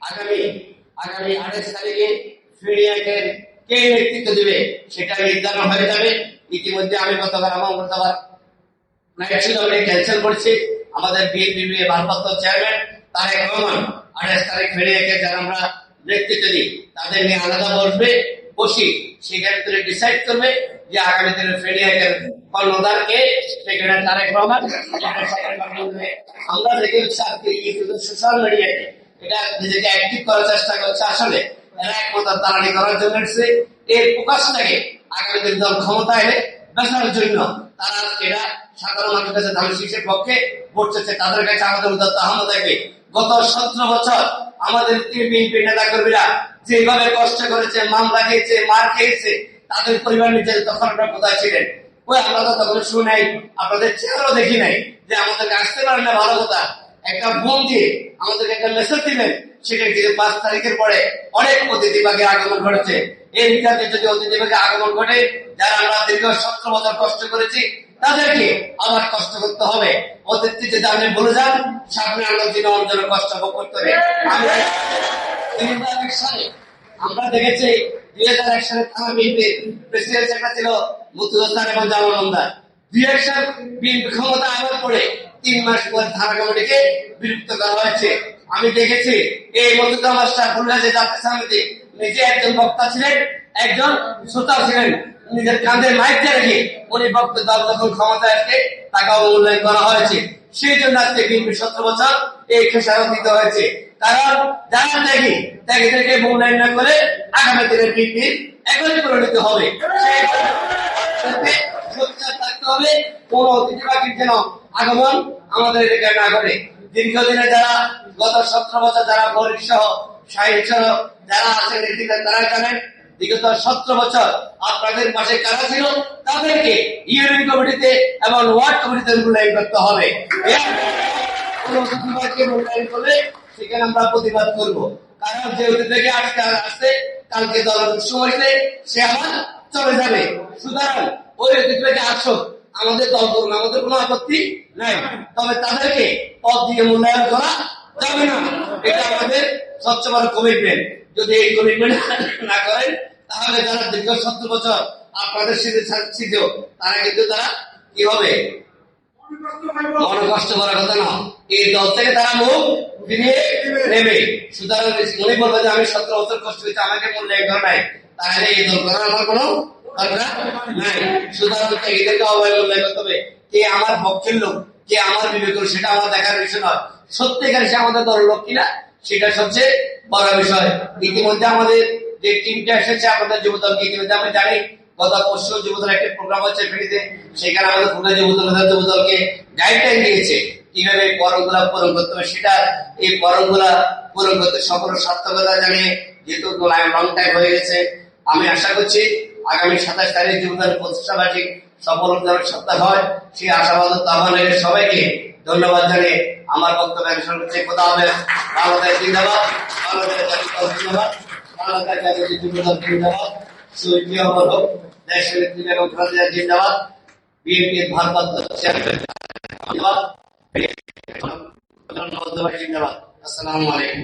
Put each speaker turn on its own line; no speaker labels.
আগামী আগামী 28 তারিখে ফিরিয়াকের কে নেতৃত্ব দেবে সেটা নির্ধারণ হয়ে যাবে। ইতিমধ্যে আমি গতকাল আমার মতামত ক্যান্সেল করছি। আমাদের বিএনপি ভারপ্রাপ্ত চেয়ারম্যান তারেক রহমান 28 তারিখ ফিরিয়াকে যারা আমরা নেতৃত্ব দিই তাদের নিয়ে আলাদা বসি সেখানে তুলে ডিসাইড করবে যে আগামী দিনে ফেরিয়াকের কর্ণধারকে সেখানে তারেক রহমান। আমরা দেখে সোশ্যাল মিডিয়ায় এটা নিজেকে অ্যাক্টিভ করার চেষ্টা করছে। আসলে এরা একমাত্র তাড়ানি করার জন্য এসেছে। এর প্রকাশটাকে আগামী দিন দল ক্ষমতা এলে বেসার জন্য তারা এরা সাধারণ মানুষের কাছে ধান শীর্ষের পক্ষে ভোট চাচ্ছে। তাদের কাছে আমাদের উদাত্ত আহ্বান থাকবে, গত 17 বছর আমাদের বিএনপি নেতা কর্মীরা যেভাবে কষ্ট করেছে, মামলা খেয়েছে, মার খেয়েছে, তাদের পরিবার নিজের তখন আপনারা কোথায় ছিলেন? ওই আমরা তো তখন শুনাই, আপনাদের চেহারাও দেখি নাই যে আমাদেরকে আসতে পারেন না। ভালো কথা, একটা ফোন দিয়ে আমাদেরকে একটা মেসেজ দিলেন। সেটা কিন্তু 5 তারিখের পরে অনেক অতিথিবাগে আগমন ঘটেছে। এই ভিতরে যদি অতিথিবাগে আগমন ঘটে, যারা আমরা দীর্ঘ 17 বছর কষ্ট করেছি তাদেরকে আবার কষ্ট করতে হবে। অতীতকে যদি আপনি ভুলে যান, সামনে আমরা দিন অঞ্চলে কষ্ট ভোগ করতে হবে। 2001 সালে আমরা দেখেছি 2001 সালে থানা বিএনপির প্রেসিডেন্ট সেক্রেটারি ছিল মুক্তিযোদ্ধা এবং জামানন্দার। 2001 সাল বিএনপি ক্ষমতা আসার পরে 3 মাস পর থানা কমিটিকে বিলুপ্ত করা হয়েছে। আমি দেখেছি এই মজুদা মাস্টার ফুলগাজী জাতীয় সমিতি নিজে একজন বক্তা ছিলেন, একজন শ্রোতা ছিলেন। নিজের কাঁধে মাইক রেখে উনি বক্তব্য দল যখন ক্ষমতায় আসে তাকে অবমূল্যায়ন করা হয়েছে। সেই জন্য আজকে বিএনপি 17 বছর এই খেসারত দিতে হয়েছে। কারণ যারা দেখে মূল্যায়ন না করে আগামী দিনে বিএনপি একই পরিণত হবে। থাকতে হবে কোন অতিথিবাগীর যেন আগমন আমাদের এলাকায় না করে। দীর্ঘদিনে যারা গত 17 বছর যারা গরিব সহ শাহীদ সহ যারা আছেন তারা জানেন বিগত 17 বছর আপনাদের পাশে কারা ছিল তাদেরকে ইউনিয়ন কমিটিতে এবং ওয়ার্ড কমিটিতে মূল্যায়ন করতে হবে। মূল্যায়ন করলে সেখানে আমরা প্রতিবাদ করবো। কারণ যে অতিথিকে আজকে আসছে কালকে দলের সময়তে সে আবার চলে যাবে। সুতরাং ওই অতিথিকে আসুক, আমাদের দল করুন, আমাদের কোনো আপত্তি নাই। তবে তাদেরকে পদ দিয়ে মূল্যায়ন করা যাবে না। এটা আমাদের সবচেয়ে বড় কমিটমেন্ট। যদি এই কমিটমেন্ট না করেন তাহলে যারা দীর্ঘ 17 বছর আপনাদের সাথে ছিল তারা কিন্তু তারা কি হবে, মনে কষ্ট করার কথা না। এই দল থেকে তারা মুখ ফিরিয়ে নেবে। সুতরাং মনে করবে যে আমি 17 বছর কষ্ট হয়েছে, আমাকে মূল্যায়ন করা নাই, তাহলে এই দল করার আমার কোনো দরকার নাই। সুতরাং এদেরকে অবহেলা করতে হবে। কে আমার পক্ষের লোক, কে আমার বিবেক, সেটা আমার দেখার বিষয় নয়। সত্যিকার সে আমাদের দলের লোক কিনা সেটা সবচেয়ে বড় বিষয়। ইতিমধ্যে আমাদের যে টিমটা এসেছে আপনাদের যুবদলকে ইতিমধ্যে আমি জানি গত পরশু যুবদল একটা প্রোগ্রাম হচ্ছে ফেরিতে, সেখানে আমাদের পুরো যুবদলকে গাইডলাইন দিয়েছে কিভাবে পরমগুলা পূরণ করতে হবে। সেটা এই পরমগুলা পূরণ করতে সকল সার্থকতা জানিয়ে যেহেতু লং টাইম হয়ে গেছে, আমি আশা করছি আগামী 27 তারিখ যুবদল প্রতিষ্ঠাবার্ষিক সফল সপ্তাহ হয়। সেই আশাবাদ আহ্বান সবাইকে ধন্যবাদ জানিয়ে আমার বক্তব্য করছি। খোদা হাফেজ। বাংলাদেশ জিন্দাবাদ, বাংলাদেশ জাতীয় দল জিন্দাবাদ, বাংলাদেশ জাতীয় যুবদল জিন্দাবাদ, শহীদ জিয়াউর হোক, দেশের নেত্রী বেগম খালেদা জিন্দাবাদ, বিএনপির ভারপ্রাপ্ত চেয়ারম্যান জিন্দাবাদ, জিন্দাবাদ। আসসালামু আলাইকুম।